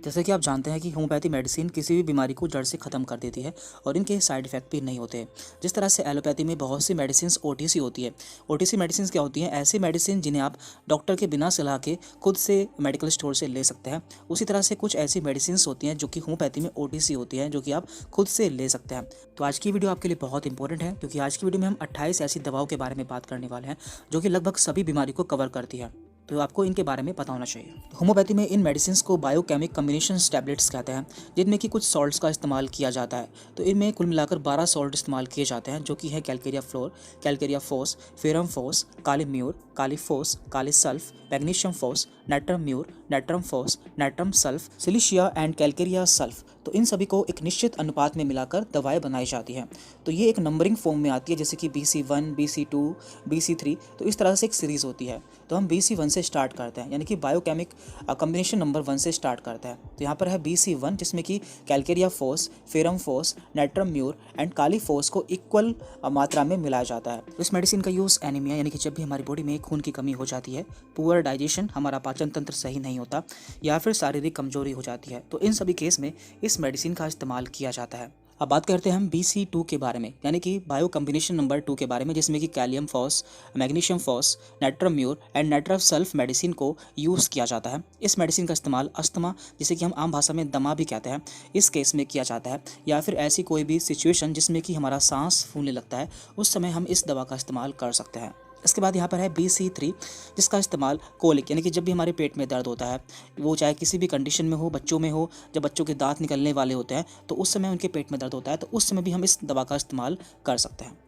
जैसे कि आप जानते हैं कि होम्योपैथी मेडिसिन किसी भी बीमारी को जड़ से ख़त्म कर देती है और इनके साइड इफ़ेक्ट भी नहीं होते। जिस तरह से एलोपैथी में बहुत सी मेडिसिन ओटीसी होती है। ओटीसी मेडिसिन क्या होती हैं? ऐसी मेडिसिन जिन्हें आप डॉक्टर के बिना सलाह के खुद से मेडिकल स्टोर से ले सकते हैं। उसी तरह से कुछ ऐसी मेडिसिन होती हैं जो कि होम्योपैथी में ओटीसी होती हैं, जो कि आप खुद से ले सकते हैं। तो आज की वीडियो आपके लिए बहुत इंपॉर्टेंट है, क्योंकि आज की वीडियो में हम 28 ऐसी दवाओं के बारे में बात करने वाले हैं जो कि लगभग सभी बीमारी को कवर करती है। तो आपको इनके बारे में पता होना चाहिए। होम्योपैथी में इन मेडिसिन को बायोकेमिक कम्बिनेशन टैबलेट्स कहते हैं, जिनमें कि कुछ सॉल्ट्स का इस्तेमाल किया जाता है। तो इनमें कुल मिलाकर 12 सॉल्ट इस्तेमाल किए जाते हैं, जो कि है calcarea fluor, calcarea phos, ferrum phos, kali mur, kali phos, kali sulph, magnesium phos, natrum mur, natrum phos, natrum sulph, silicea and calcarea sulph. तो इन सभी को एक निश्चित अनुपात में मिलाकर दवाएं बनाई जाती हैं। तो ये एक नंबरिंग फॉर्म में आती है, जैसे कि BC1, BC2, BC3। तो इस तरह से एक सीरीज़ होती है। तो हम BC1 से स्टार्ट करते हैं, यानी कि बायोकेमिक कम्बिनेशन नंबर 1 से स्टार्ट करते हैं। तो यहाँ पर है BC1, जिसमें कि calcarea phos, ferrum phos, natrum mur and kali phos को इक्वल मात्रा में मिलाया जाता है। तो इस मेडिसिन का यूज़ एनीमिया, यानी कि जब भी हमारी बॉडी में खून की कमी हो जाती है, पुअर डाइजेशन, हमारा पाचन तंत्र सही नहीं होता, या फिर शारीरिक कमजोरी हो जाती है, तो इन सभी केस में इस मेडिसिन का इस्तेमाल किया जाता है। अब बात करते हैं हम BC2 के बारे में, यानी कि बायो कम्बिनेशन नंबर 2 के बारे में, जिसमें कि kalium phos, magnesium phos, natrum mur and natrum sulph medicine को यूज़ किया जाता है। इस मेडिसिन का इस्तेमाल अस्थमा, जिसे कि हम आम भाषा में दमा भी कहते हैं, इस केस में किया जाता है, या फिर ऐसी कोई भी सिचुएशन जिसमें कि हमारा सांस फूलने लगता है, उस समय हम इस दवा का इस्तेमाल कर सकते हैं। इसके बाद यहाँ पर है BC3, जिसका इस्तेमाल कोलिक, यानी कि जब भी हमारे पेट में दर्द होता है, वो चाहे किसी भी कंडीशन में हो, बच्चों में हो, जब बच्चों के दांत निकलने वाले होते हैं तो उस समय उनके पेट में दर्द होता है, तो उस समय भी हम इस दवा का इस्तेमाल कर सकते हैं।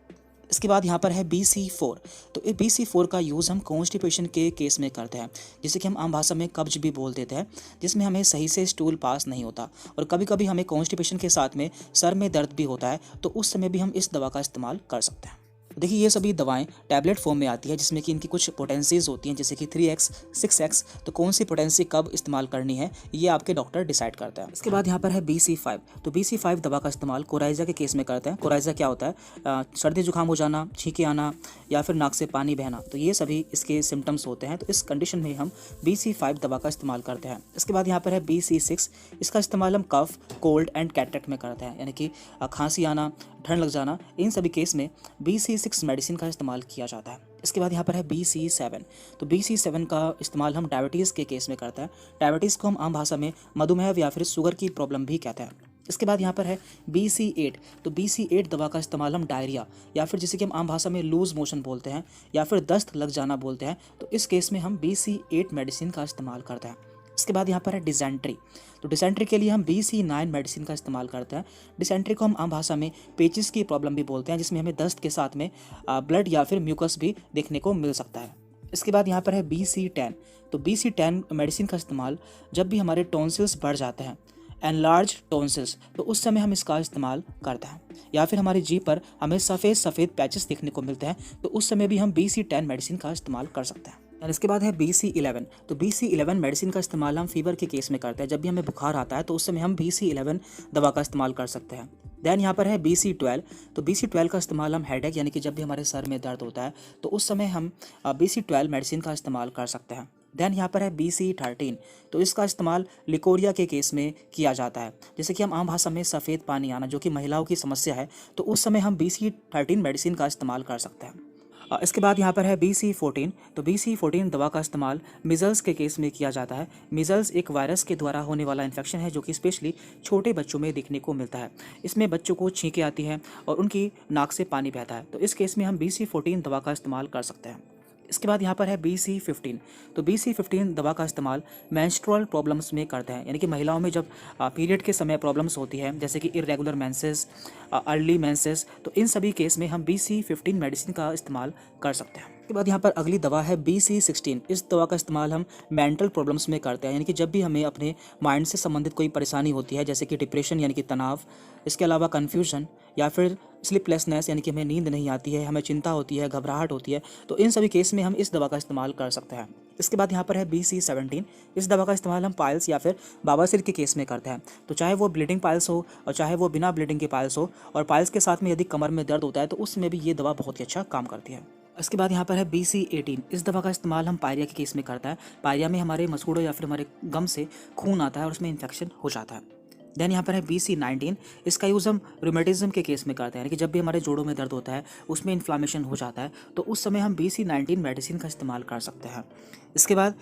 इसके बाद यहाँ पर है BC4। तो ये BC4 का यूज़ हम कॉन्स्टिपेशन के केस में करते हैं, जिसे कि हम आम भाषा में कब्ज भी बोल देते हैं, जिसमें हमें सही से स्टूल पास नहीं होता और कभी कभी हमें कॉन्स्टिपेशन के साथ में सर में दर्द भी होता है, तो उस समय भी हम इस दवा का इस्तेमाल कर सकते हैं। देखिए, ये सभी दवाएं टैबलेट फॉर्म में आती है, जिसमें कि इनकी कुछ पोटेंसीज होती हैं, जैसे कि 3x, 6x। तो कौन सी पोटेंसी कब इस्तेमाल करनी है, ये आपके डॉक्टर डिसाइड करता है। इसके बाद यहाँ पर है BC5। तो BC5 दवा का इस्तेमाल कोराइजा के केस में करते हैं। कोराइजा क्या होता है? सर्दी जुकाम हो जाना, छींके आना, या फिर नाक से पानी बहना, तो ये सभी इसके सिम्टम्स होते हैं। तो इस कंडीशन में हम BC5 दवा का इस्तेमाल करते हैं। इसके बाद यहाँ पर है BC6। इसका इस्तेमाल हम कफ, कोल्ड एंड कैटरेक्ट में करते हैं, यानी कि खांसी आना, ठंड लग जाना, इन सभी केस में BC6 मेडिसिन का इस्तेमाल किया जाता है। इसके बाद यहाँ पर है BC7। तो BC7 का इस्तेमाल हम डायबिटीज़ के केस में करते हैं। डायबिटीज़ को हम आम भाषा में मधुमेह या फिर शुगर की प्रॉब्लम भी कहते हैं। इसके बाद यहाँ पर है BC8। तो BC8 दवा का इस्तेमाल हम डायरिया, या फिर जिसे कि हम आम भाषा में लूज मोशन बोलते हैं, या फिर दस्त लग जाना बोलते हैं, तो इस केस में हम BC8 मेडिसिन का इस्तेमाल करते हैं। इसके बाद यहाँ पर है डिसेंट्री। तो डिसेंट्री के लिए हम BC9 मेडिसिन का इस्तेमाल करते हैं। डिसेंट्री को हम आम भाषा में पेचिस की प्रॉब्लम भी बोलते हैं, जिसमें हमें दस्त के साथ में ब्लड या फिर म्यूकस भी देखने को मिल सकता है। इसके बाद यहाँ पर है BC10। तो BC10 मेडिसिन का इस्तेमाल जब भी हमारे टॉन्सिल्स बढ़ जाते हैं, एनलार्ज टॉन्सिल्स, तो उस समय हम इसका इस्तेमाल करते हैं। या फिर हमारी जीभ पर हमें सफ़ेद सफ़ेद पैचेस देखने को मिलते हैं, तो उस समय भी हम BC10 मेडिसिन का इस्तेमाल कर सकते हैं। और इसके बाद है BC11। तो BC11 मेडिसिन का इस्तेमाल हम फीवर के केस में करते हैं। जब भी हमें बुखार आता है तो उस समय हम BC11 दवा का इस्तेमाल कर सकते हैं। दैन यहाँ पर है BC12। तो BC12 का इस्तेमाल हम हेडेक, यानी कि जब भी हमारे सर में दर्द होता है, तो उस समय हम BC12 मेडिसिन का इस्तेमाल कर सकते हैं। दैन यहाँ पर है BC13। तो इसका इस्तेमाल लिकोरिया के केस में किया जाता है, जैसे कि हम आम भाषा में सफ़ेद पानी आना, जो कि महिलाओं की समस्या है, तो उस समय हम BC13 मेडिसिन का इस्तेमाल कर सकते हैं। इसके बाद यहाँ पर है BC14। तो BC14 दवा का इस्तेमाल मिज़ल्स के केस में किया जाता है। मिज़ल्स एक वायरस के द्वारा होने वाला इन्फेक्शन है, जो कि स्पेशली छोटे बच्चों में देखने को मिलता है। इसमें बच्चों को छींकें आती हैं और उनकी नाक से पानी बहता है, तो इस केस में हम BC14 दवा का इस्तेमाल कर सकते हैं। इसके बाद यहाँ पर है BC15। तो BC15 दवा का इस्तेमाल मेंस्ट्रुअल प्रॉब्लम्स में करते हैं, यानी कि महिलाओं में जब पीरियड के समय प्रॉब्लम्स होती है, जैसे कि इरेगुलर मेंसेस, अर्ली मेंसेस, तो इन सभी केस में हम BC15 मेडिसिन का इस्तेमाल कर सकते हैं। इसके बाद यहाँ पर अगली दवा है BC16। इस दवा का इस्तेमाल हम मेंटल प्रॉब्लम्स में करते हैं, यानी कि जब भी हमें अपने माइंड से संबंधित कोई परेशानी होती है, जैसे कि डिप्रेशन यानी कि तनाव, इसके अलावा कन्फ्यूजन, या फिर स्लीपलेसनेस, यानी कि हमें नींद नहीं आती है, हमें चिंता होती है, घबराहट होती है, तो इन सभी केस में हम इस दवा का इस्तेमाल कर सकते हैं। इसके बाद यहाँ पर है BC17। इस दवा का इस्तेमाल हम पाइल्स या फिर बवासीर के केस में करते हैं, तो चाहे वो ब्लीडिंग पाइल्स हो और चाहे वो बिना ब्लीडिंग के पाइल्स हो, और पाइल्स के साथ में यदि कमर में दर्द होता है, तो उसमें भी ये दवा बहुत ही अच्छा काम करती है। इसके बाद यहाँ पर है BC18। इस दवा का इस्तेमाल हम पायरिया के केस में करता है। पायरिया में हमारे मसूड़ों या फिर हमारे गम से खून आता है और उसमें इन्फेक्शन हो जाता है। देन यहाँ पर है BC19। इसका यूज़ हम रूमेटिज्म के केस में करते हैं, यानी कि जब भी हमारे जोड़ों में दर्द होता है, उसमें इन्फ्लामेशन हो जाता है, तो उस समय हम BC19 मेडिसिन का इस्तेमाल कर सकते हैं। इसके बाद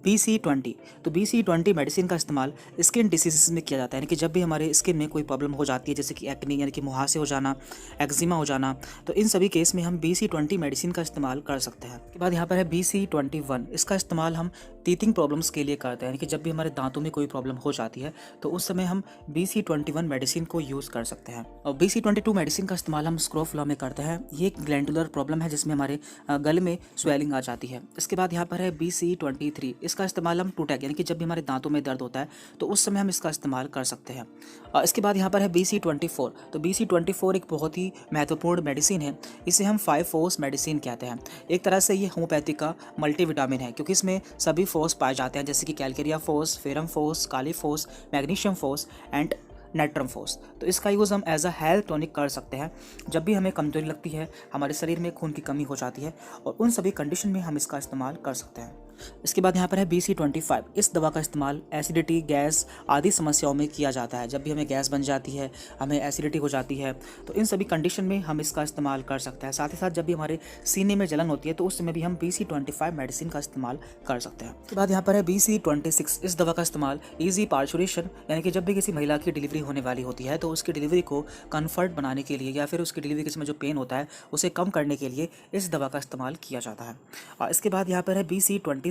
BC20। तो BC20 मेडिसिन का इस्तेमाल स्किन डिसीज़ में किया जाता है, यानी कि जब भी हमारे स्किन में कोई प्रॉब्लम हो जाती है, जैसे कि एक्ने यानी कि मुहासे हो जाना, एक्जिमा हो जाना, तो इन सभी केस में हम BC20 मेडिसिन का इस्तेमाल कर सकते हैं। उसके बाद यहाँ पर है BC21। इसका इस्तेमाल हम टीथिंग प्रॉब्लम्स के लिए करते हैं, यानी कि जब भी हमारे दांतों में कोई प्रॉब्लम हो जाती है, तो उस समय हम BC21 मेडिसिन को यूज़ कर सकते हैं। और BC22 मेडिसिन का इस्तेमाल हम स्क्रोफुला में करते हैं। ये एक ग्लैंडुलर प्रॉब्लम है जिसमें हमारे गले में स्वेलिंग आ जाती है। इसके बाद यहाँ पर है BC23। इसका इस्तेमाल हम टूटैक, यानी कि जब भी हमारे दांतों में दर्द होता है, तो उस समय हम इसका इस्तेमाल कर सकते हैं। इसके बाद यहाँ पर है BC24। तो BC24 एक बहुत ही महत्वपूर्ण मेडिसिन है। इसे हम 5 फोर्स मेडिसिन कहते हैं। एक तरह से ये होम्योपैथी का मल्टीविटामिन है, क्योंकि इसमें सभी फोर्स पाए जाते हैं, जैसे कि calcarea force, ferrum force, Kali force, magnesium force and natrum force. तो इसका यूज़ हम एज अ हेल्थ टॉनिक कर सकते हैं जब भी हमें कमजोरी लगती है, हमारे शरीर में खून की कमी हो जाती है, और उन सभी कंडीशन में हम इसका इस्तेमाल कर सकते हैं। इसके बाद यहाँ पर है BC25। इस दवा का इस्तेमाल एसिडिटी, गैस आदि समस्याओं में किया जाता है। जब भी हमें गैस बन जाती है, हमें एसिडिटी हो जाती है, तो इन सभी कंडीशन में हम इसका इस्तेमाल कर सकते हैं। साथ ही साथ जब भी हमारे सीने में जलन होती है, तो उस समय भी हम BC25 मेडिसिन का इस्तेमाल कर सकते हैं। उसके बाद यहाँ पर है BC26। इस दवा का इस्तेमाल ईजी पार्चुरेशन, यानी कि जब भी किसी महिला की डिलीवरी होने वाली होती है, तो उसकी डिलीवरी को कम्फर्ट बनाने के लिए या फिर उसकी डिलीवरी के समय जो पेन होता है उसे कम करने के लिए इस दवा का इस्तेमाल किया जाता है। और इसके बाद यहाँ पर है BC27।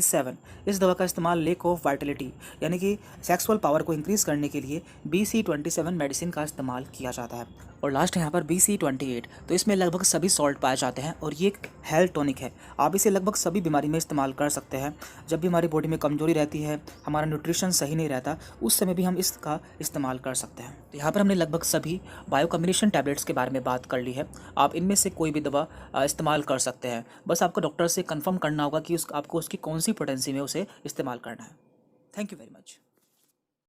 इस दवा का इस्तेमाल लेक ऑफ वाइटलिटी, यानी कि सेक्सुअल पावर को इंक्रीज करने के लिए BC27 मेडिसिन का इस्तेमाल किया जाता है। और लास्ट है यहाँ पर BC28। तो इसमें लगभग सभी सॉल्ट पाए जाते हैं और ये एक हेल्थ टॉनिक है। आप इसे लगभग सभी बीमारी में इस्तेमाल कर सकते हैं। जब भी हमारी बॉडी में कमजोरी रहती है, हमारा न्यूट्रिशन सही नहीं रहता, उस समय भी हम इसका इस्तेमाल कर सकते हैं। तो यहाँ पर हमने लगभग सभी बायो कॉम्बिनेशन टैबलेट्स के बारे में बात कर ली है। आप इनमें से कोई भी दवा इस्तेमाल कर सकते हैं। बस आपको डॉक्टर से कंफर्म करना होगा कि आपको उसकी कौन सी पोटेंसी में उसे इस्तेमाल करना है। Thank you very much.